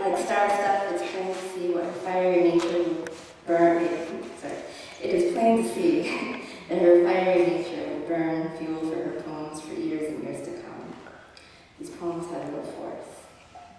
Like star stuff, it's plain to see what her fiery nature will burn. It is plain to see that her fiery nature will burn fuel for her poems for years and years to come. These poems have no force.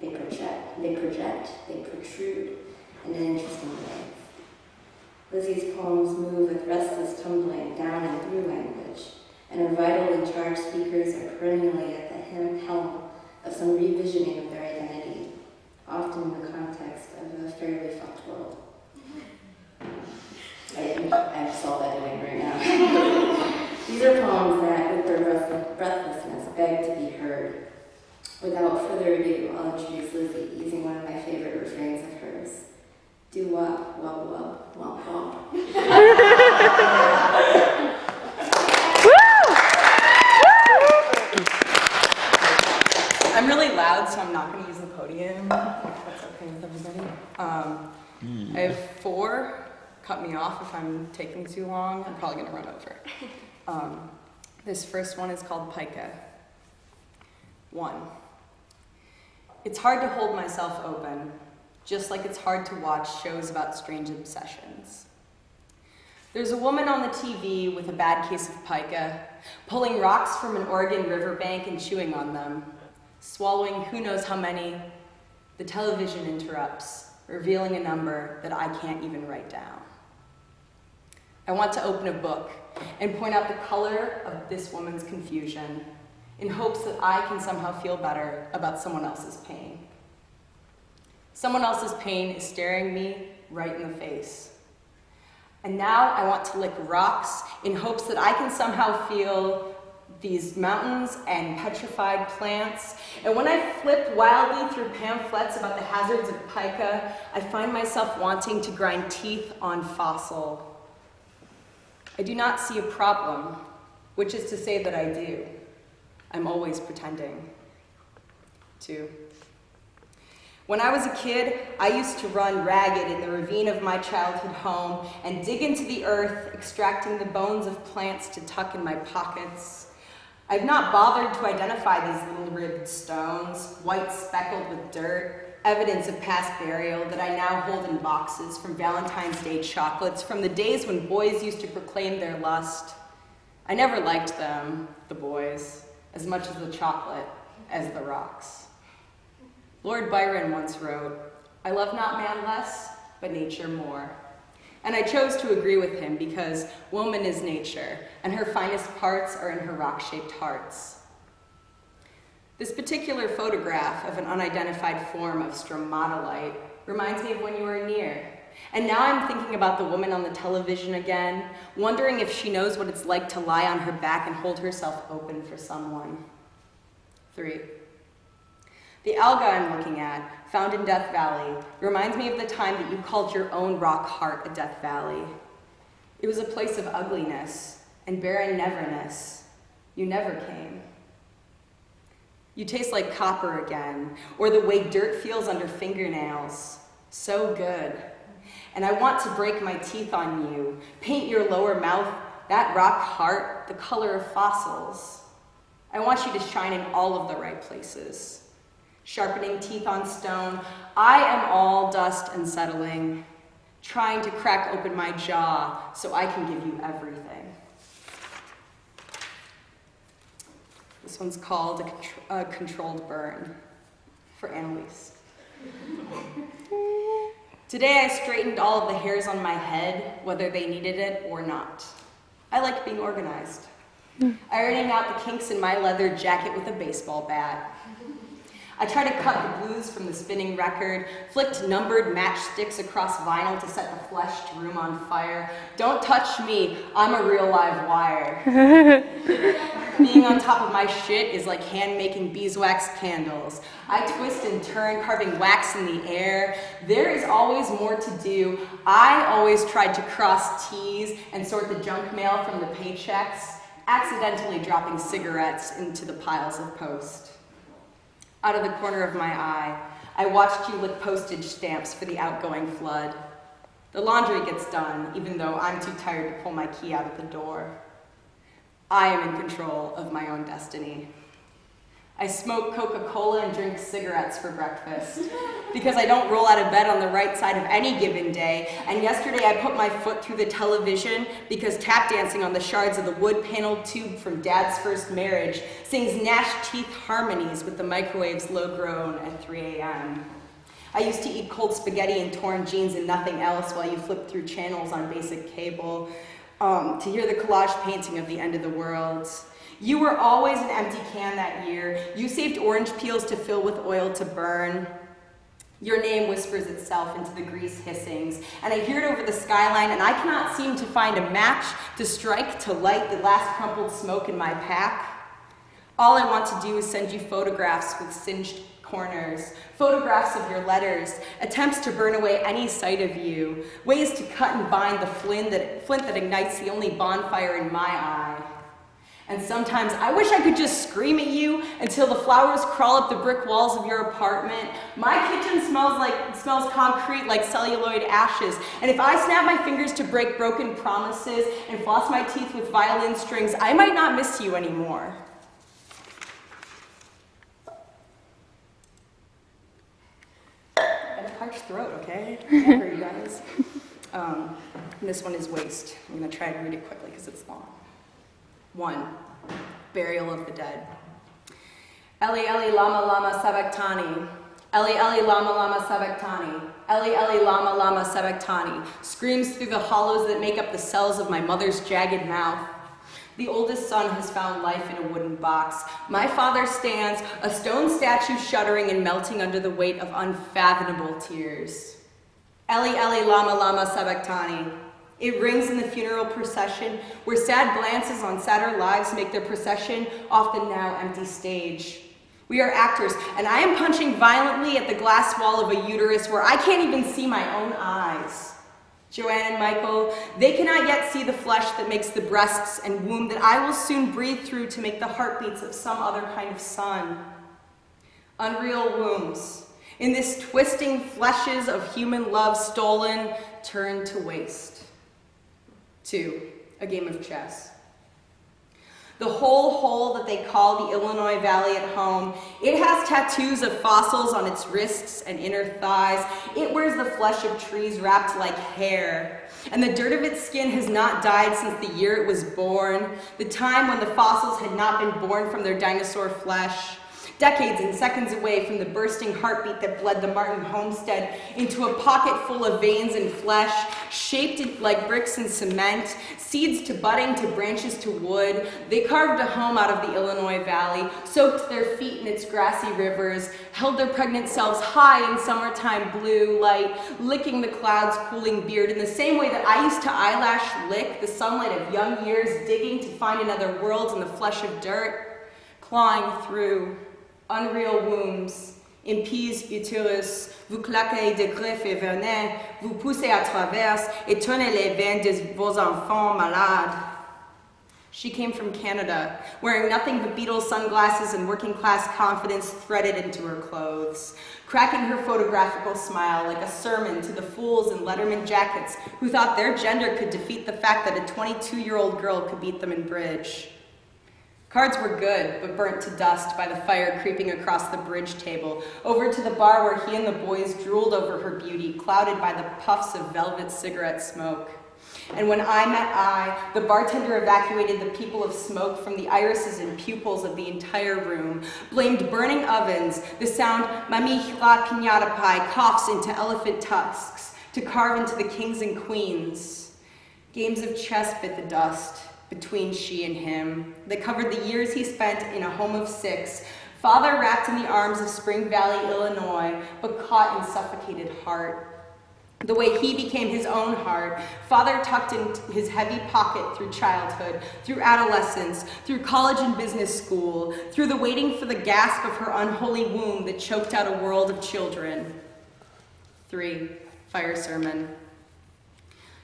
They project, they protrude in an interesting way. Lizzie's poems move with restless tumbling down and through language, and her vital and charged speakers are perennially at the helm of some revisioning of their identity, often in the context of a fairly fucked world. I have self-editing right now. These are poems that, with their breathlessness, beg to be heard. Without further ado, I'll introduce Lizzie using one of my favorite refrains of hers. Do-wop, wop, wop, womp, womp. I'm really loud, so I'm not going to use the podium. If that's okay with everybody. I have 4. Cut me off if I'm taking too long. I'm probably going to run over. This first one is called Pica. 1. It's hard to hold myself open, just like it's hard to watch shows about strange obsessions. There's a woman on the TV with a bad case of pica, pulling rocks from an Oregon riverbank and chewing on them, swallowing who knows how many. The television interrupts, revealing a number that I can't even write down. I want to open a book and point out the color of this woman's confusion in hopes that I can somehow feel better about someone else's pain. Someone else's pain is staring me right in the face. And now I want to lick rocks in hopes that I can somehow feel these mountains and petrified plants. And when I flip wildly through pamphlets about the hazards of pica, I find myself wanting to grind teeth on fossil. I do not see a problem, which is to say that I do. I'm always pretending to. When I was a kid, I used to run ragged in the ravine of my childhood home and dig into the earth, extracting the bones of plants to tuck in my pockets. I've not bothered to identify these little ribbed stones, white speckled with dirt, evidence of past burial that I now hold in boxes from Valentine's Day chocolates from the days when boys used to proclaim their lust. I never liked them, the boys, as much as the chocolate, as the rocks. Lord Byron once wrote, "I love not man less, but nature more." And I chose to agree with him because woman is nature, and her finest parts are in her rock-shaped hearts. This particular photograph of an unidentified form of stromatolite reminds me of when you were near. And now I'm thinking about the woman on the television again, wondering if she knows what it's like to lie on her back and hold herself open for someone. 3. The alga I'm looking at, found in Death Valley, reminds me of the time that you called your own rock heart a Death Valley. It was a place of ugliness and barren neverness. You never came. You taste like copper again, or the way dirt feels under fingernails. So good. And I want to break my teeth on you, paint your lower mouth, that rock heart, the color of fossils. I want you to shine in all of the right places. Sharpening teeth on stone, I am all dust and settling, trying to crack open my jaw so I can give you everything. This one's called a controlled burn, for Annalise. Today I straightened all of the hairs on my head, whether they needed it or not. I like being organized. Ironing out the kinks in my leather jacket with a baseball bat. I tried to cut the blues from the spinning record, flicked numbered matchsticks across vinyl to set the fleshed room on fire. Don't touch me, I'm a real live wire. Being on top of my shit is like hand-making beeswax candles. I twist and turn, carving wax in the air. There is always more to do. I always tried to cross T's and sort the junk mail from the paychecks, accidentally dropping cigarettes into the piles of post. Out of the corner of my eye, I watched you lick postage stamps for the outgoing flood. The laundry gets done, even though I'm too tired to pull my key out of the door. I am in control of my own destiny. I smoke Coca-Cola and drink cigarettes for breakfast because I don't roll out of bed on the right side of any given day. And yesterday I put my foot through the television because tap dancing on the shards of the wood-paneled tube from Dad's first marriage sings gnashed teeth harmonies with the microwave's low groan at 3 a.m. I used to eat cold spaghetti and torn jeans and nothing else while you flipped through channels on basic cable to hear the collage painting of the end of the world. You were always an empty can that year. You saved orange peels to fill with oil to burn. Your name whispers itself into the grease hissings, and I hear it over the skyline, and I cannot seem to find a match to strike to light the last crumpled smoke in my pack. All I want to do is send you photographs with singed corners, photographs of your letters, attempts to burn away any sight of you, ways to cut and bind the flint that ignites the only bonfire in my eye. And sometimes I wish I could just scream at you until the flowers crawl up the brick walls of your apartment. My kitchen smells concrete like celluloid ashes. And if I snap my fingers to break broken promises and floss my teeth with violin strings, I might not miss you anymore. I have a parched throat, okay? Never, you guys. This one is waste. I'm gonna try to read it quickly because it's long. 1. Burial of the dead. Eli Eli lama lama sabachthani. Eli Eli lama lama sabachthani. Eli Eli lama lama sabachthani. Screams through the hollows that make up the cells of my mother's jagged mouth. The oldest son has found life in a wooden box. My father stands, a stone statue shuddering and melting under the weight of unfathomable tears. Eli Eli lama lama sabachthani. It rings in the funeral procession, where sad glances on sadder lives make their procession off the now empty stage. We are actors, and I am punching violently at the glass wall of a uterus where I can't even see my own eyes. Joanne and Michael, they cannot yet see the flesh that makes the breasts and womb that I will soon breathe through to make the heartbeats of some other kind of son. Unreal wombs. In this twisting fleshes of human love stolen, turned to waste. 2. A game of chess. The whole hole that they call the Illinois Valley at home, it has tattoos of fossils on its wrists and inner thighs. It wears the flesh of trees wrapped like hair. And the dirt of its skin has not died since the year it was born, the time when the fossils had not been born from their dinosaur flesh. Decades and seconds away from the bursting heartbeat that bled the Martin homestead into a pocket full of veins and flesh, shaped like bricks and cement, seeds to budding to branches to wood. They carved a home out of the Illinois Valley, soaked their feet in its grassy rivers, held their pregnant selves high in summertime blue light, licking the clouds' cooling beard in the same way that I used to eyelash lick the sunlight of young years, digging to find another world in the flesh of dirt, clawing through. Unreal wombs, impis utérus, vous claquez de griffes et venez, vous poussez à travers et tournez les veines de vos enfants malades. She came from Canada, wearing nothing but Beatles sunglasses and working-class confidence threaded into her clothes, cracking her photographical smile like a sermon to the fools in Letterman jackets who thought their gender could defeat the fact that a 22-year-old girl could beat them in bridge. Cards were good, but burnt to dust by the fire creeping across the bridge table, over to the bar where he and the boys drooled over her beauty, clouded by the puffs of velvet cigarette smoke. And when I met I, the bartender evacuated the people of smoke from the irises and pupils of the entire room, blamed burning ovens, the sound Mami Hira Piñata Pie coughs into elephant tusks, to carve into the kings and queens. Games of chess bit the dust between she and him. They covered the years he spent in a home of 6, father wrapped in the arms of Spring Valley, Illinois, but caught in suffocated heart. The way he became his own heart, father tucked in his heavy pocket through childhood, through adolescence, through college and business school, through the waiting for the gasp of her unholy womb that choked out a world of children. 3. Fire sermon.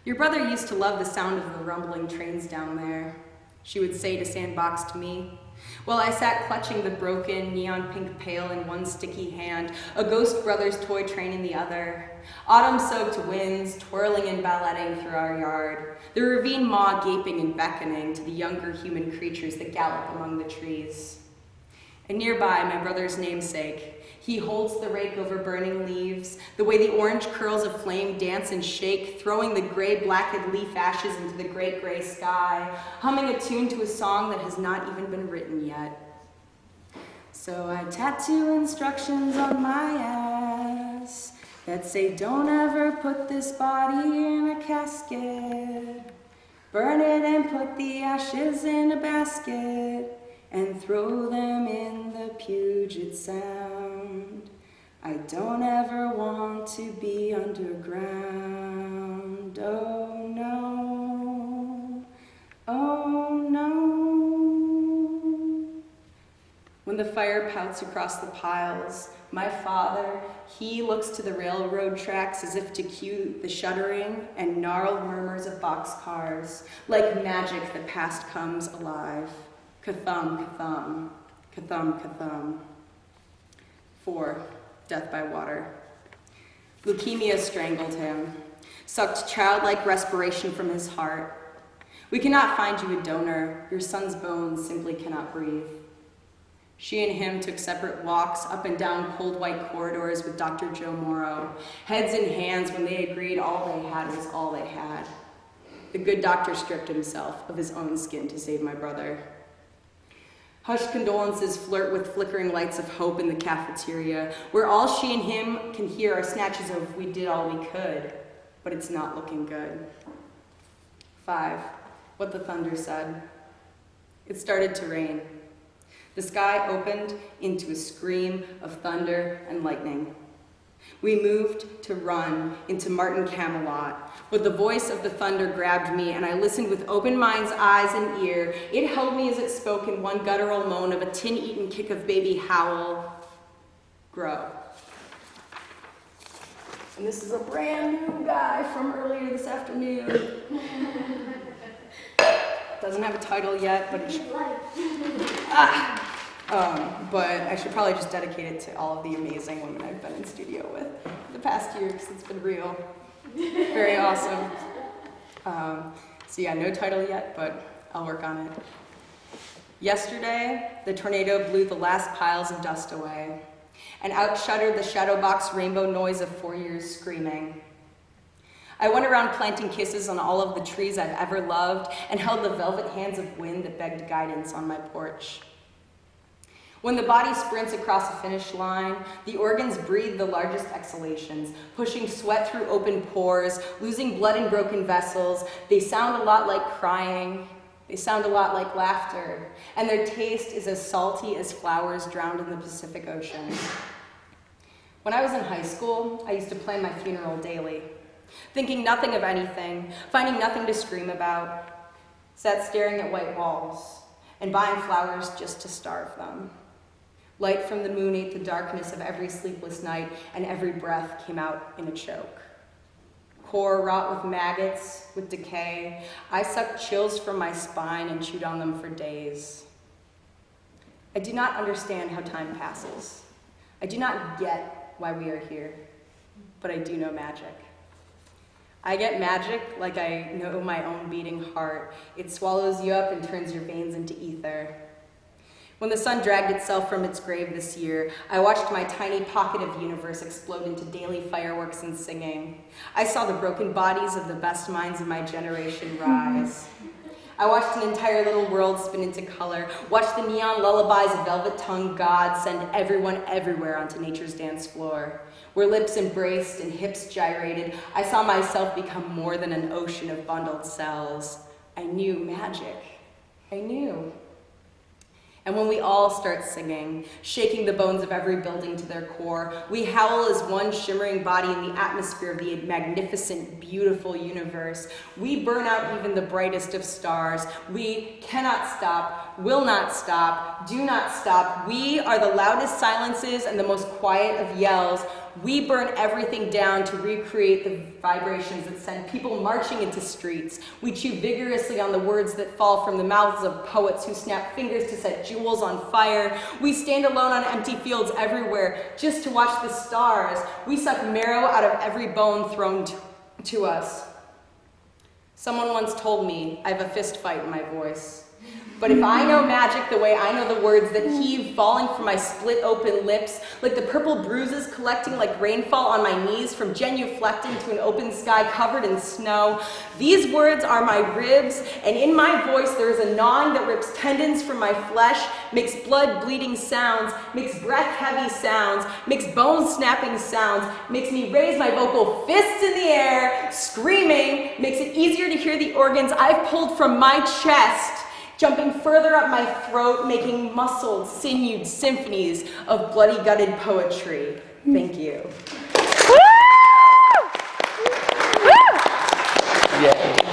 Your brother used to love the sound of the rumbling trains down there, she would say to sandbox to me, while I sat clutching the broken neon pink pail in one sticky hand, a ghost brother's toy train in the other. Autumn-soaked winds twirling and balletting through our yard, the ravine maw gaping and beckoning to the younger human creatures that gallop among the trees. And nearby, my brother's namesake. He holds the rake over burning leaves, the way the orange curls of flame dance and shake, throwing the gray blackened leaf ashes into the great gray sky, humming a tune to a song that has not even been written yet. So I tattoo instructions on my ass that say, don't ever put this body in a casket. Burn it and put the ashes in a basket and throw them in the Puget Sound. I don't ever want to be underground. Oh no, oh no. When the fire pouts across the piles, my father, he looks to the railroad tracks as if to cue the shuddering and gnarled murmurs of boxcars. Like magic, the past comes alive. Kathum, kathum, kathum, kathum. 4. Death by water. Leukemia strangled him, sucked childlike respiration from his heart. We cannot find you a donor. Your son's bones simply cannot breathe. She and him took separate walks up and down cold white corridors with Dr. Joe Morrow, heads in hands when they agreed all they had was all they had. The good doctor stripped himself of his own skin to save my brother. Hushed condolences flirt with flickering lights of hope in the cafeteria, where all she and him can hear are snatches of "we did all we could," but it's not looking good. 5. What the thunder said. It started to rain. The sky opened into a scream of thunder and lightning. We moved to run into Martin Camelot, but the voice of the thunder grabbed me, and I listened with open mind's eyes and ear. It held me as it spoke in one guttural moan of a tin-eaten kick of baby howl. Grow. And this is a brand new guy from earlier this afternoon. Doesn't have a title yet, but it should. But I should probably just dedicate it to all of the amazing women I've been in studio with the past year, because it's been real. Very awesome. So yeah, no title yet, but I'll work on it. Yesterday, the tornado blew the last piles of dust away, and out shuddered the shadowbox rainbow noise of 4 years screaming. I went around planting kisses on all of the trees I've ever loved and held the velvet hands of wind that begged guidance on my porch. When the body sprints across a finish line, the organs breathe the largest exhalations, pushing sweat through open pores, losing blood in broken vessels. They sound a lot like crying. They sound a lot like laughter. And their taste is as salty as flowers drowned in the Pacific Ocean. When I was in high school, I used to plan my funeral daily, thinking nothing of anything, finding nothing to scream about, sat staring at white walls, and buying flowers just to starve them. Light from the moon ate the darkness of every sleepless night, and every breath came out in a choke. Core wrought with maggots, with decay, I sucked chills from my spine and chewed on them for days. I do not understand how time passes. I do not get why we are here, but I do know magic. I get magic like I know my own beating heart. It swallows you up and turns your veins into ether. When the sun dragged itself from its grave this year, I watched my tiny pocket of universe explode into daily fireworks and singing. I saw the broken bodies of the best minds of my generation rise. I watched an entire little world spin into color, watched the neon lullabies of velvet-tongued gods send everyone everywhere onto nature's dance floor. Where lips embraced and hips gyrated, I saw myself become more than an ocean of bundled cells. I knew magic. I knew. And when we all start singing, shaking the bones of every building to their core, we howl as one shimmering body in the atmosphere of the magnificent, beautiful universe. We burn out even the brightest of stars. We cannot stop, will not stop, do not stop. We are the loudest silences and the most quiet of yells. We burn everything down to recreate the vibrations that send people marching into streets. We chew vigorously on the words that fall from the mouths of poets who snap fingers to set jewels on fire. We stand alone on empty fields everywhere just to watch the stars. We suck marrow out of every bone thrown to us. Someone once told me I have a fist fight in my voice. But if I know magic the way I know the words that heave falling from my split open lips, like the purple bruises collecting like rainfall on my knees from genuflecting to an open sky covered in snow, these words are my ribs, and in my voice there is a gnawing that rips tendons from my flesh, makes blood bleeding sounds, makes breath heavy sounds, makes bone snapping sounds, makes me raise my vocal fists in the air, screaming, makes it easier to hear the organs I've pulled from my chest, jumping further up my throat, making muscled, sinewed symphonies of bloody gutted poetry. Thank you. Yeah.